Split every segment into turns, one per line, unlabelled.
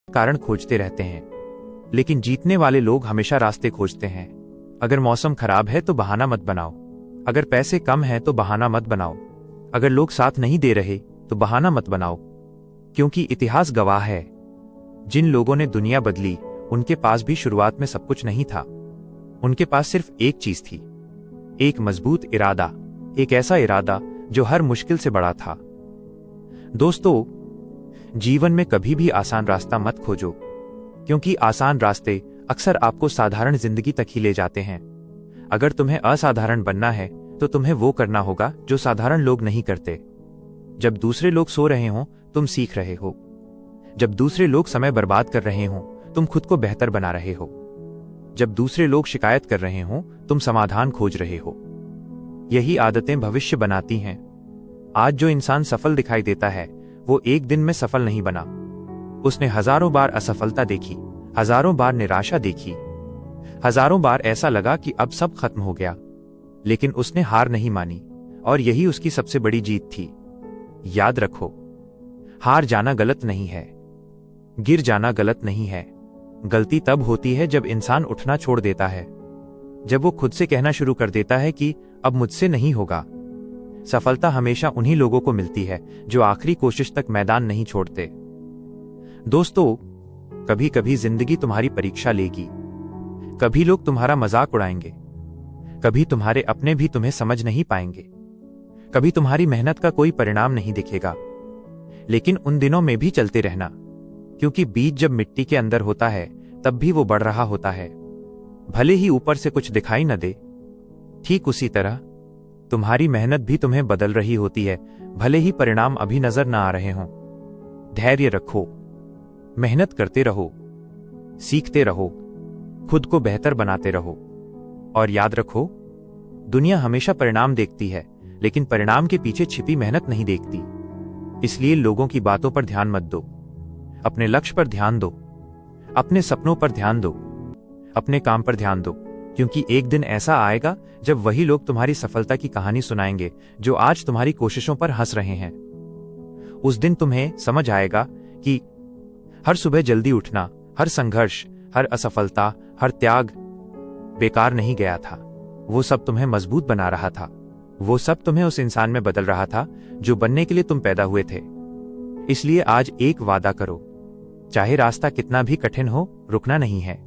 कारण खोजते रहते हैं, लेकिन जीतने वाले लोग हमेशा रास्ते खोजते हैं। अगर मौसम खराब है तो बहाना मत बनाओ, अगर पैसे कम हैं तो बहाना मत बनाओ, अगर लोग साथ नहीं दे रहे तो बहाना मत बनाओ, क्योंकि इतिहास गवाह है, जिन लोगों ने दुनिया बदली उनके पास भी शुरुआत में सब कुछ नहीं था। उनके पास सिर्फ एक चीज थी, एक मजबूत इरादा, एक ऐसा इरादा जो हर मुश्किल से बड़ा था। दोस्तों, जीवन में कभी भी आसान रास्ता मत खोजो, क्योंकि आसान रास्ते अक्सर आपको साधारण जिंदगी तक ही ले जाते हैं। अगर तुम्हें असाधारण बनना है तो तुम्हें वो करना होगा जो साधारण लोग नहीं करते। जब दूसरे लोग सो रहे हों तुम सीख रहे हो, जब दूसरे लोग समय बर्बाद कर रहे हों तुम खुद को बेहतर बना रहे हो, जब दूसरे लोग शिकायत कर रहे हों तुम समाधान खोज रहे हो। यही आदतें भविष्य बनाती हैं। आज जो इंसान सफल दिखाई देता है वो एक दिन में सफल नहीं बना। उसने हजारों बार असफलता देखी, हजारों बार निराशा देखी, हजारों बार ऐसा लगा कि अब सब खत्म हो गया, लेकिन उसने हार नहीं मानी, और यही उसकी सबसे बड़ी जीत थी। याद रखो, हार जाना गलत नहीं है, गिर जाना गलत नहीं है। गलती तब होती है जब इंसान उठना छोड़ देता है, जब वो खुद से कहना शुरू कर देता है कि अब मुझसे नहीं होगा। सफलता हमेशा उन्हीं लोगों को मिलती है जो आखिरी कोशिश तक मैदान नहीं छोड़ते। दोस्तों, कभी कभी जिंदगी तुम्हारी परीक्षा लेगी, कभी लोग तुम्हारा मजाक उड़ाएंगे, कभी तुम्हारे अपने भी तुम्हें समझ नहीं पाएंगे, कभी तुम्हारी मेहनत का कोई परिणाम नहीं दिखेगा। लेकिन उन दिनों में भी चलते रहना, क्योंकि बीज जब मिट्टी के अंदर होता है तब भी वो बढ़ रहा होता है, भले ही ऊपर से कुछ दिखाई न दे। ठीक उसी तरह तुम्हारी मेहनत भी तुम्हें बदल रही होती है, भले ही परिणाम अभी नजर न आ रहे हों। धैर्य रखो, मेहनत करते रहो, सीखते रहो, खुद को बेहतर बनाते रहो, और याद रखो, दुनिया हमेशा परिणाम देखती है, लेकिन परिणाम के पीछे छिपी मेहनत नहीं देखती। इसलिए लोगों की बातों पर ध्यान मत दो, अपने लक्ष्य पर ध्यान दो, अपने सपनों पर ध्यान दो, अपने काम पर ध्यान दो, क्योंकि एक दिन ऐसा आएगा जब वही लोग तुम्हारी सफलता की कहानी सुनाएंगे जो आज तुम्हारी कोशिशों पर हंस रहे हैं। उस दिन तुम्हें समझ आएगा कि हर सुबह जल्दी उठना, हर संघर्ष, हर असफलता, हर त्याग बेकार नहीं गया था। वो सब तुम्हें मजबूत बना रहा था, वो सब तुम्हें उस इंसान में बदल रहा था जो बनने के लिए तुम पैदा हुए थे। इसलिए आज एक वादा करो, चाहे रास्ता कितना भी कठिन हो, रुकना नहीं है।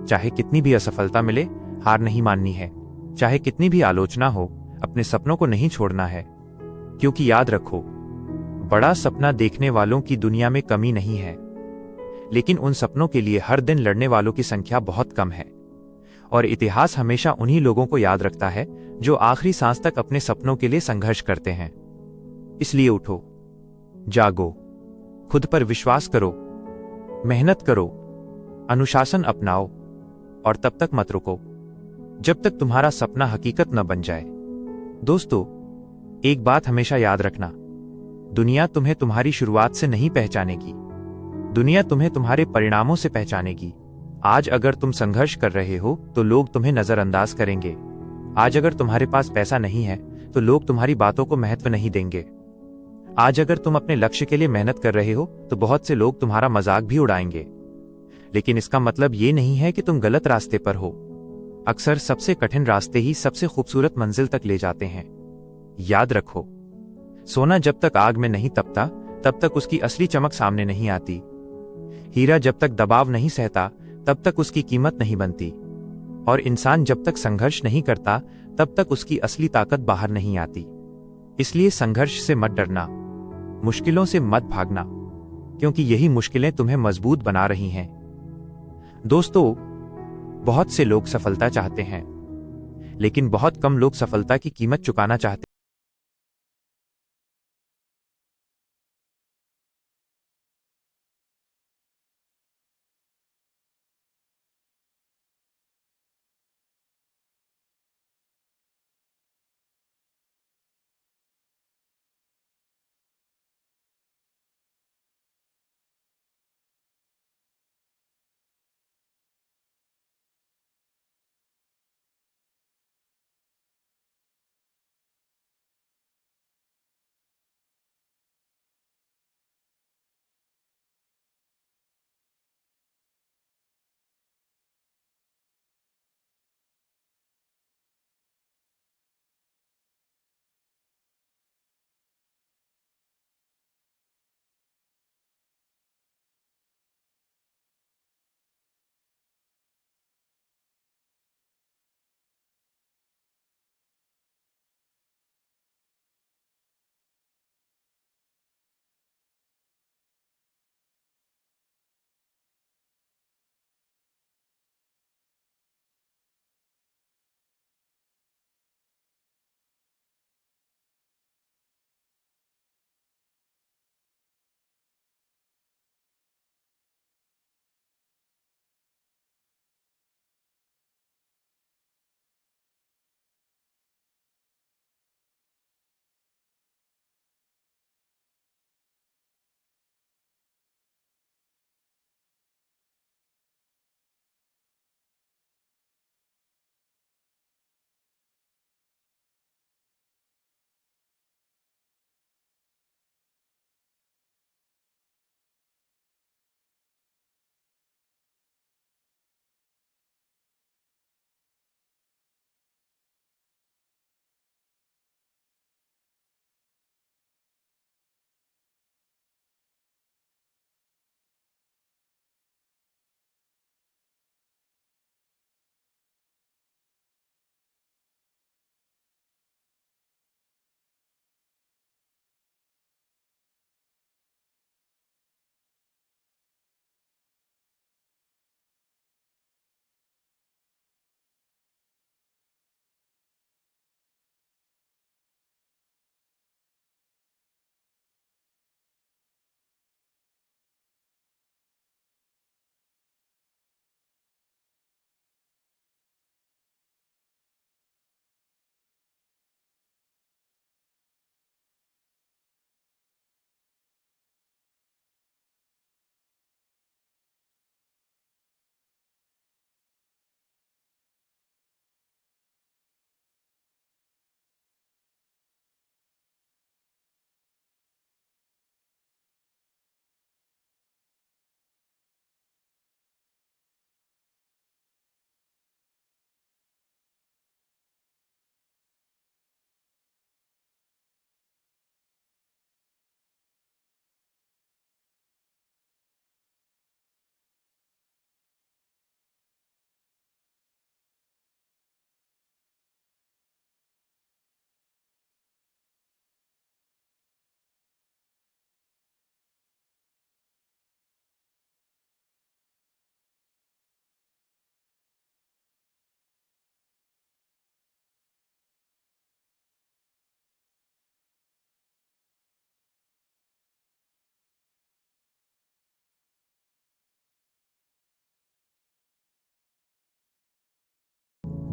चाहे कितनी भी असफलता मिले, हार नहीं माननी है। चाहे कितनी भी आलोचना हो, अपने सपनों को नहीं छोड़ना है। क्योंकि याद रखो, बड़ा सपना देखने वालों की दुनिया में कमी नहीं है, लेकिन उन सपनों के लिए हर दिन लड़ने वालों की संख्या बहुत कम है। और इतिहास हमेशा उन्हीं लोगों को याद रखता है जो आखिरी सांस तक अपने सपनों के लिए संघर्ष करते हैं। इसलिए उठो, जागो, खुद पर विश्वास करो, मेहनत करो, अनुशासन अपनाओ, और तब तक मत रुको जब तक तुम्हारा सपना हकीकत न बन जाए। दोस्तों, एक बात हमेशा याद रखना, दुनिया तुम्हें तुम्हारी शुरुआत से नहीं पहचानेगी, दुनिया तुम्हें तुम्हारे परिणामों से पहचानेगी। आज अगर तुम संघर्ष कर रहे हो तो लोग तुम्हें नजरअंदाज करेंगे। आज अगर तुम्हारे पास पैसा नहीं है तो लोग तुम्हारी बातों को महत्व नहीं देंगे। आज अगर तुम अपने लक्ष्य के लिए मेहनत कर रहे हो तो बहुत से लोग तुम्हारा मजाक भी उड़ाएंगे। लेकिन इसका मतलब ये नहीं है कि तुम गलत रास्ते पर हो। अक्सर सबसे कठिन रास्ते ही सबसे खूबसूरत मंजिल तक ले जाते हैं। याद रखो, सोना जब तक आग में नहीं तपता तब तक उसकी असली चमक सामने नहीं आती। हीरा जब तक दबाव नहीं सहता तब तक उसकी कीमत नहीं बनती। और इंसान जब तक संघर्ष नहीं करता तब तक उसकी असली ताकत बाहर नहीं आती। इसलिए संघर्ष से मत डरना, मुश्किलों से मत भागना, क्योंकि यही मुश्किलें तुम्हें मजबूत बना रही हैं। दोस्तों, बहुत से लोग सफलता चाहते हैं, लेकिन बहुत कम लोग सफलता की कीमत चुकाना चाहते हैं।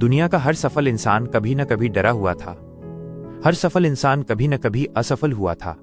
दुनिया का हर सफल इंसान कभी न कभी डरा हुआ था। हर सफल इंसान कभी न कभी असफल हुआ था।